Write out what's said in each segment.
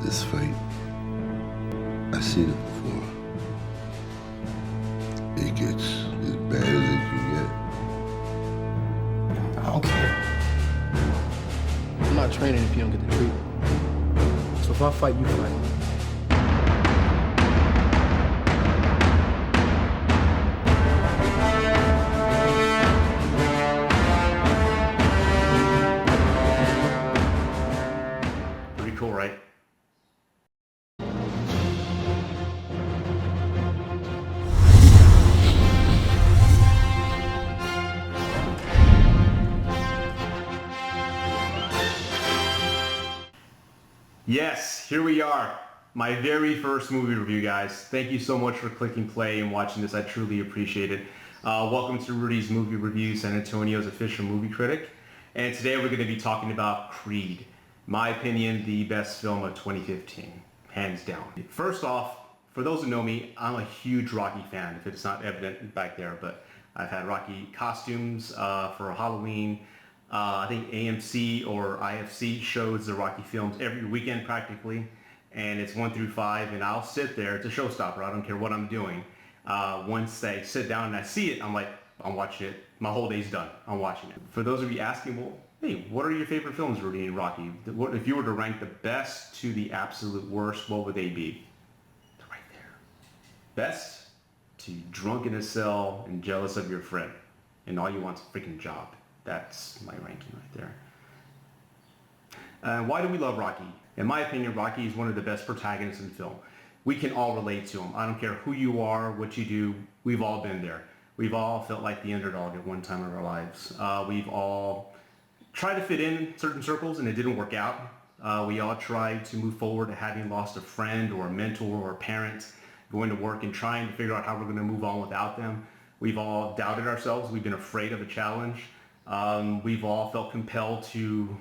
This fight, I've seen it before. It gets as bad as it can I don't care. I'm not training if you don't get the treatment. So if I fight, you fight. Pretty cool, right? Yes, here we are. My very first movie review, guys. Thank you so much for clicking play and watching this. I truly appreciate it. Welcome to Rudy's Movie Review, San Antonio's official movie critic. And today we're going to be talking about Creed. My opinion, the best film of 2015, hands down. First off, for those who know me, I'm a huge Rocky fan, if it's not evident back there, but I've had Rocky costumes for Halloween. I think AMC or IFC shows the Rocky films every weekend practically, and it's 1 through 5, and I'll sit there. It's a showstopper. I don't care what I'm doing. Once I sit down and I see it, I'm like, I'm watching it. My whole day's done. I'm watching it. For those of you asking, well, hey, what are your favorite films, Rudy and Rocky? If you were to rank the best to the absolute worst, what would they be? They're right there. Best to drunk in a cell and jealous of your friend, and all you want's a freaking job. That's my ranking right there. Why do we love Rocky? In my opinion, Rocky is one of the best protagonists in film. We can all relate to him. I don't care who you are, what you do, we've all been there. We've all felt like the underdog at one time in our lives. We've all tried to fit in certain circles and it didn't work out. We all tried to move forward to having lost a friend or a mentor or a parent, going to work and trying to figure out how we're going to move on without them. We've all doubted ourselves. We've been afraid of a challenge. We've all felt compelled to,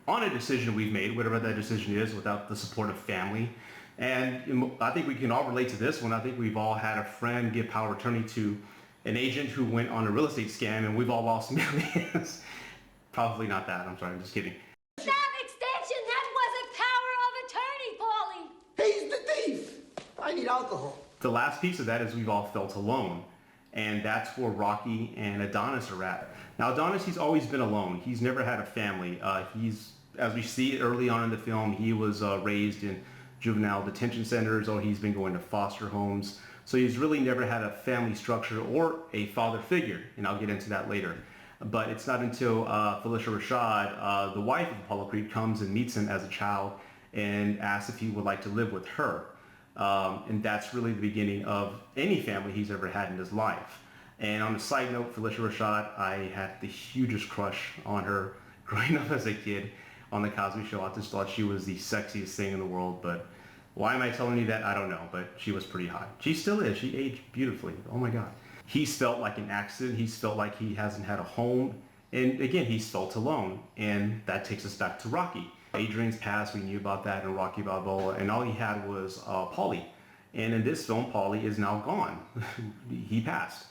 on a decision we've made, whatever that decision is, without the support of family. And I think we can all relate to this one. I think we've all had a friend give power of attorney to an agent who went on a real estate scam, and we've all lost millions. Probably not that. I'm sorry. I'm just kidding. That extension, that was a power of attorney, Paulie. He's the thief. I need alcohol. The last piece of that is we've all felt alone. And that's where Rocky and Adonis are at. Now Adonis, he's always been alone. He's never had a family. As we see early on in the film, he was raised in juvenile detention centers, or he's been going to foster homes. So he's really never had a family structure or a father figure, and I'll get into that later. But it's not until Felicia Rashad, the wife of Apollo Creed, comes and meets him as a child and asks if he would like to live with her. And that's really the beginning of any family he's ever had in his life. And on a side note, Felicia Rashad, I had the hugest crush on her growing up as a kid on The Cosby Show. I just thought she was the sexiest thing in the world, but why am I telling you that? I don't know, but she was pretty hot. She still is. She aged beautifully. Oh my God. He's felt like an accident. He's felt like he hasn't had a home. And again, he's felt alone. And that takes us back to Rocky. Adrian's past, we knew about that in Rocky Balboa, and all he had was Paulie. And in this film, Paulie is now gone. He passed.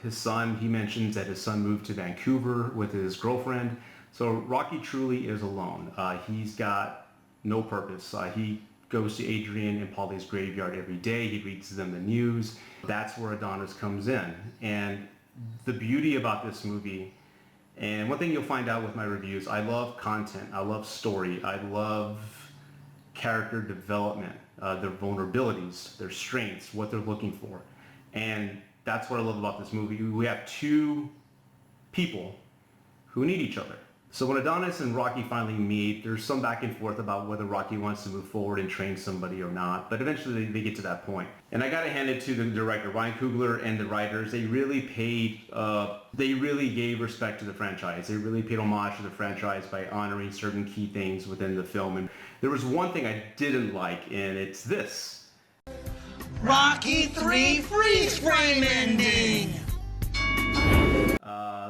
His son, he mentions that his son moved to Vancouver with his girlfriend. So Rocky truly is alone. He's got no purpose. He goes to Adrian and Paulie's graveyard every day. He reads them the news. That's where Adonis comes in. And the beauty about this movie, and one thing you'll find out with my reviews, I love content, I love story, I love character development, their vulnerabilities, their strengths, what they're looking for. And that's what I love about this movie. We have two people who need each other. So when Adonis and Rocky finally meet, there's some back and forth about whether Rocky wants to move forward and train somebody or not, but eventually they get to that point. And I gotta hand it to the director, Ryan Coogler, and the writers. They really gave respect to the franchise. They really paid homage to the franchise by honoring certain key things within the film. And there was one thing I didn't like, and it's this. Rocky 3 freeze frame ending.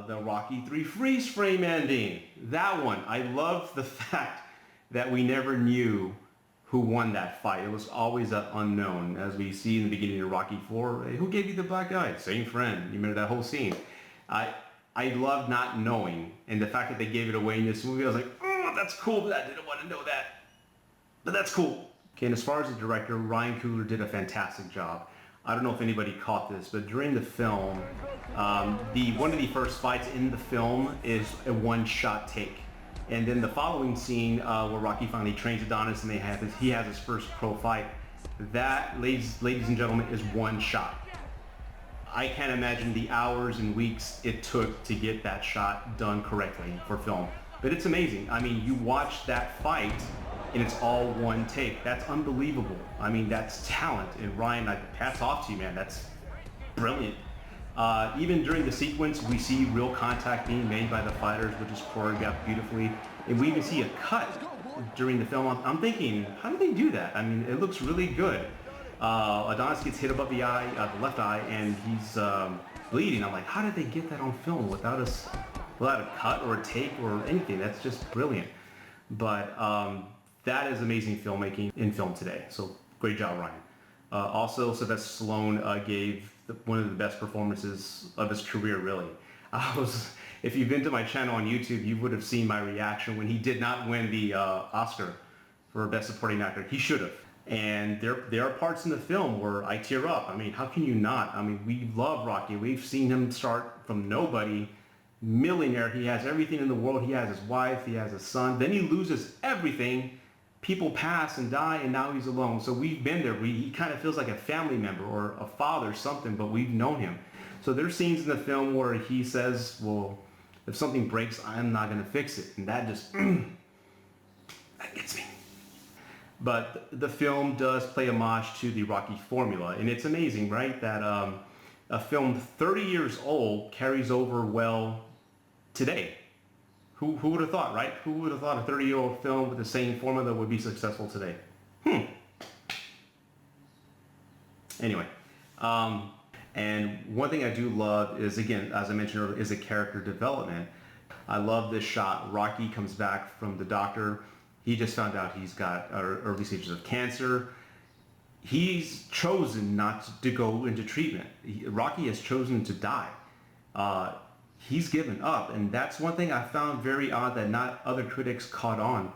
The Rocky 3 freeze frame ending. That one. I love the fact that we never knew who won that fight. It was always an unknown. As we see in the beginning of Rocky 4, hey, who gave you the black eye? Same friend. You remember that whole scene. I love not knowing, and the fact that they gave it away in this movie, I was like, oh, that's cool, but I didn't want to know that. But that's cool. Okay, and as far as the director, Ryan Coogler did a fantastic job. I don't know if anybody caught this, but during the film, one of the first fights in the film is a one-shot take. And then the following scene where Rocky finally trains Adonis and he has his first pro fight, that, ladies and gentlemen, is one shot. I can't imagine the hours and weeks it took to get that shot done correctly for film. But it's amazing. I mean, you watch that fight and it's all one take. That's unbelievable. I mean, that's talent. And Ryan, hats off to you, man. That's brilliant. Even during the sequence, we see real contact being made by the fighters, which is choreographed beautifully. And we even see a cut during the film. I'm thinking, how do they do that? I mean, it looks really good. Adonis gets hit above the eye, the left eye, and he's bleeding. I'm like, how did they get that on film without a cut or a take or anything? That's just brilliant. But that is amazing filmmaking in film today. So great job, Ryan. Also, Sylvester Stallone gave one of the best performances of his career, really. If you've been to my channel on YouTube, you would have seen my reaction when he did not win the Oscar for Best Supporting Actor. He should have. And there are parts in the film where I tear up. I mean, how can you not? I mean, we love Rocky. We've seen him start from nobody, millionaire. He has everything in the world. He has his wife. He has a son. Then he loses everything. People pass and die, and now he's alone. So we've been there. He kind of feels like a family member or a father or something, but we've known him. So there's scenes in the film where he says, well, if something breaks, I'm not going to fix it. And that just, that gets me. But the film does play homage to the Rocky formula. And it's amazing, right, that a film 30 years old carries over well today. Who would have thought, right? Who would have thought a 30-year-old film with the same formula would be successful today? Anyway, and one thing I do love is, again, as I mentioned earlier, is the character development. I love this shot. Rocky comes back from the doctor. He just found out he's got early stages of cancer. He's chosen not to go into treatment. Rocky has chosen to die. He's given up, and that's one thing I found very odd that not other critics caught on.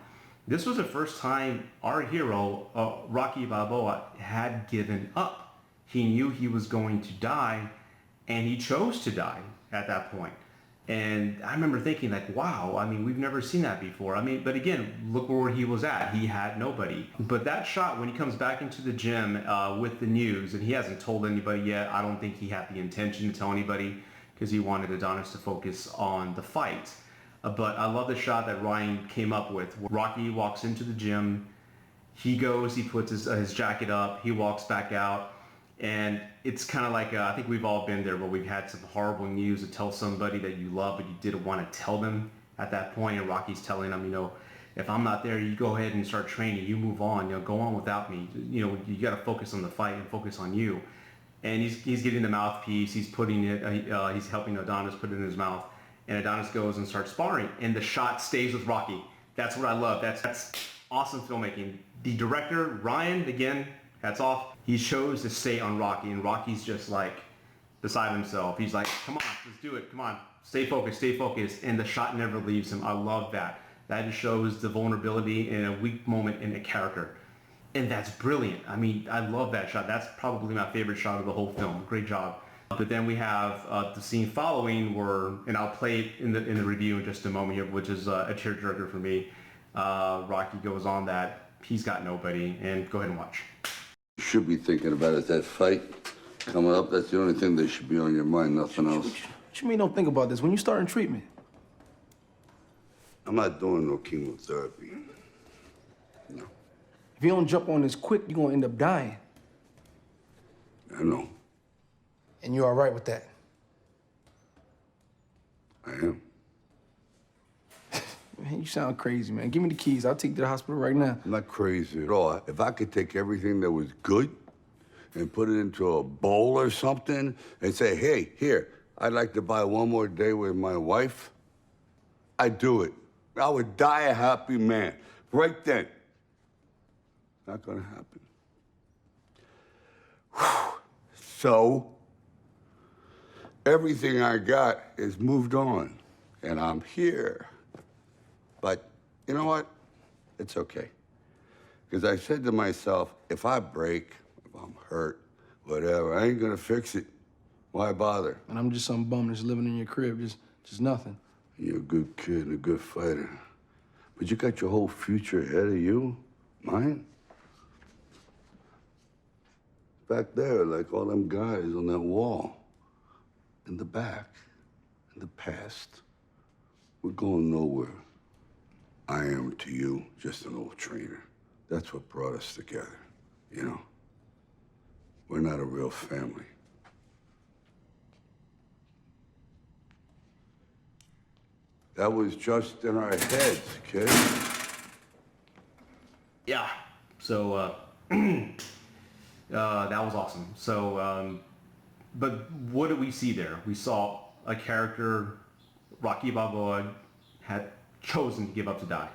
This was the first time our hero, Rocky Balboa, had given up. He knew he was going to die, and he chose to die at that point. And I remember thinking, like, wow, I mean, we've never seen that before. I mean, but again, look where he was at. He had nobody. But that shot when he comes back into the gym with the news, and he hasn't told anybody yet, I don't think he had the intention to tell anybody, because he wanted Adonis to focus on the fight. But I love the shot that Ryan came up with. Rocky walks into the gym, he goes, he puts his jacket up, he walks back out, and it's kind of like, I think we've all been there where we've had some horrible news to tell somebody that you love, but you didn't want to tell them at that point, and Rocky's telling them, you know, if I'm not there, you go ahead and start training, you move on, you know, go on without me. You know, you got to focus on the fight and focus on you. And he's getting the mouthpiece, he's putting it, he's helping Adonis put it in his mouth. And Adonis goes and starts sparring, and the shot stays with Rocky. That's what I love. That's awesome filmmaking. The director, Ryan, again, hats off. He chose to stay on Rocky, and Rocky's just like beside himself. He's like, come on, let's do it. Come on, stay focused, stay focused. And the shot never leaves him. I love that. That just shows the vulnerability in a weak moment in a character. And that's brilliant. I mean, I love that shot. That's probably my favorite shot of the whole film. Great job. But then we have the scene following where, and I'll play it in the review in just a moment here, which is a tearjerker for me. Rocky goes on that he's got nobody, and go ahead and watch. You should be thinking about it, that fight coming up. That's the only thing that should be on your mind, nothing else. What you mean don't think about this? When you starting treatment? I'm not doing no chemotherapy. No. If you don't jump on this quick, you're gonna end up dying. I know. And you all right with that? I am. Man, you sound crazy, man. Give me the keys. I'll take you to the hospital right now. I'm not crazy at all. If I could take everything that was good and put it into a bowl or something and say, hey, here, I'd like to buy one more day with my wife, I'd do it. I would die a happy man right then. Not gonna happen. Whew. So, everything I got is moved on, and I'm here. But you know what? It's okay. Because I said to myself, if I break, if I'm hurt, whatever, I ain't gonna fix it. Why bother? And I'm just some bum that's living in your crib, just nothing. You're a good kid and a good fighter. But you got your whole future ahead of you. Mine? Back there, like all them guys on that wall. In the back, in the past. We're going nowhere. I am to you just an old trainer. That's what brought us together, you know? We're not a real family. That was just in our heads, kid. Yeah. So, that was awesome. So, but what did we see there? We saw a character, Rocky Balboa, had chosen to give up to die.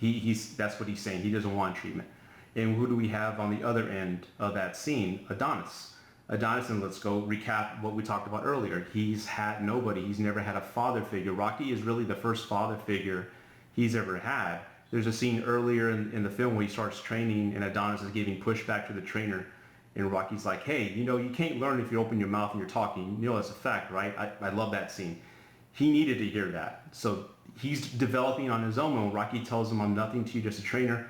That's what he's saying. He doesn't want treatment. And who do we have on the other end of that scene? Adonis. Adonis, and let's go recap what we talked about earlier. He's had nobody. He's never had a father figure. Rocky is really the first father figure he's ever had. There's a scene earlier in the film where he starts training and Adonis is giving pushback to the trainer. And Rocky's like, hey, you know, you can't learn if you open your mouth and you're talking. You know, that's a fact, right? I love that scene. He needed to hear that. So he's developing on his own. When Rocky tells him, I'm nothing to you, just a trainer,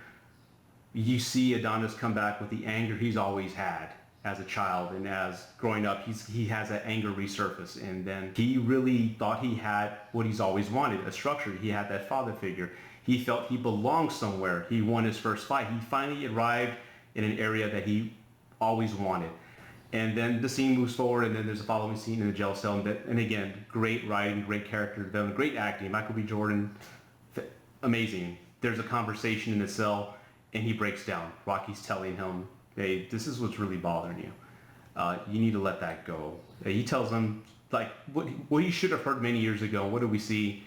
you see Adonis come back with the anger he's always had as a child, and as growing up, he has that anger resurface. And then he really thought he had what he's always wanted, a structure. He had that father figure. He felt he belonged somewhere. He won his first fight. He finally arrived in an area that he always wanted. And then the scene moves forward, and then there's a following scene in the jail cell. And again, great writing, great character development, great acting. Michael B. Jordan, amazing. There's a conversation in the cell, and he breaks down. Rocky's telling him, hey, this is what's really bothering you. You need to let that go. He tells him, like, what he should have heard many years ago. What do we see?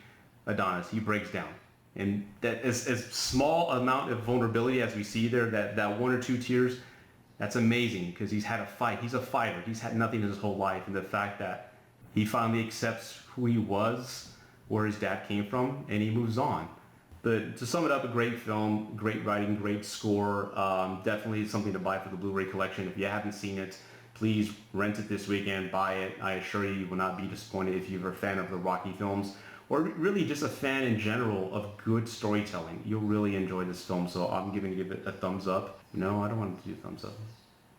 Adonis, he breaks down. And that as small amount of vulnerability as we see there, that one or two tears, that's amazing, because he's had a fight. He's a fighter. He's had nothing his whole life. And the fact that he finally accepts who he was, where his dad came from, and he moves on. But to sum it up, a great film, great writing, great score. Definitely something to buy for the Blu-ray collection. If you haven't seen it, please rent it this weekend, buy it. I assure you will not be disappointed if you're a fan of the Rocky films, or really just a fan in general of good storytelling. You'll really enjoy this film, so I'm giving it a thumbs up. No, I don't want to do thumbs up.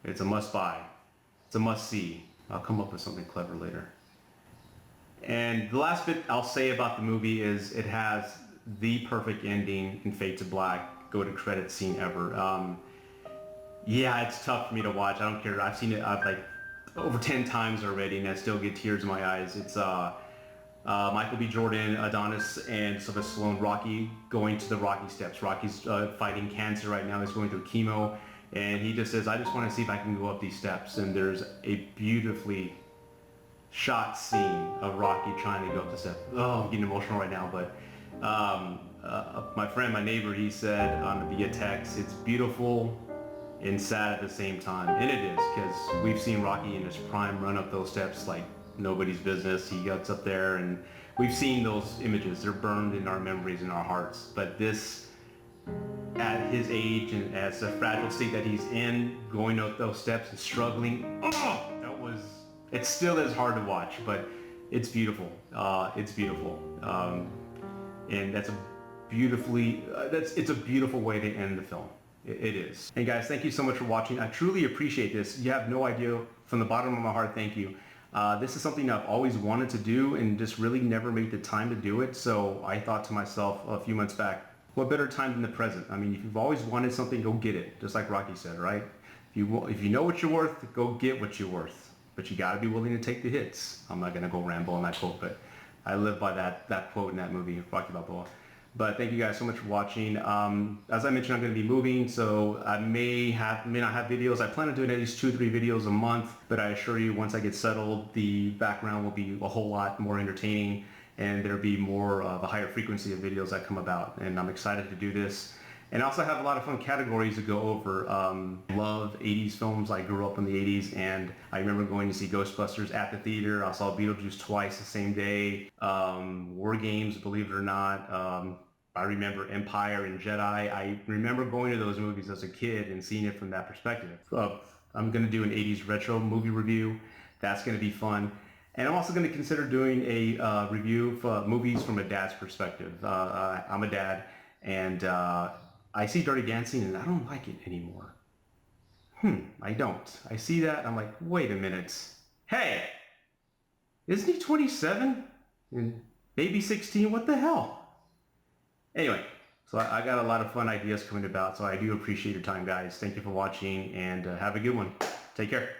It's a must-buy. It's a must-see. I'll come up with something clever later. And the last bit I'll say about the movie is it has the perfect ending in Fade to Black, go to credits scene ever. Yeah, it's tough for me to watch. I don't care. I've seen it like over 10 times already, and I still get tears in my eyes. It's Michael B. Jordan, Adonis, and Sylvester Stallone, Rocky going to the Rocky steps. Rocky's fighting cancer right now. He's going through chemo, and he just says, I just want to see if I can go up these steps. And there's a beautifully shot scene of Rocky trying to go up the steps. Oh, I'm getting emotional right now, but my friend, my neighbor, he said via text, it's beautiful and sad at the same time. And it is, because we've seen Rocky in his prime run up those steps like nobody's business. He gets up there, and we've seen those images. They're burned in our memories and our hearts. But this, at his age and as a fragile state that he's in, going up those steps and struggling, it still is hard to watch, but it's beautiful. It's beautiful. And that's it's a beautiful way to end the film. It is. And guys, thank you so much for watching. I truly appreciate this. You have no idea, from the bottom of my heart, thank you. This is something I've always wanted to do and just really never made the time to do it. So I thought to myself a few months back, what better time than the present? I mean, if you've always wanted something, go get it. Just like Rocky said, right? If you know what you're worth, go get what you're worth. But you got to be willing to take the hits. I'm not going to go ramble on that quote, but I live by that quote in that movie, Rocky Balboa. But thank you guys so much for watching. As I mentioned, I'm going to be moving, so I may not have videos. I plan on doing at least 2 or 3 videos a month, but I assure you, once I get settled, the background will be a whole lot more entertaining, and there'll be more of a higher frequency of videos that come about. And I'm excited to do this. And I also have a lot of fun categories to go over. Love 80s films. I grew up in the 80s, and I remember going to see Ghostbusters at the theater. I saw Beetlejuice twice the same day. War Games, believe it or not. I remember Empire and Jedi. I remember going to those movies as a kid and seeing it from that perspective. I'm going to do an 80s retro movie review. That's going to be fun. And I'm also going to consider doing a review of movies from a dad's perspective. I'm a dad, and I see Dirty Dancing, and I don't like it anymore. I don't. I see that, I'm like, wait a minute. Hey, isn't he 27? And maybe 16? What the hell? Anyway, so I got a lot of fun ideas coming about, so I do appreciate your time, guys. Thank you for watching, and have a good one. Take care.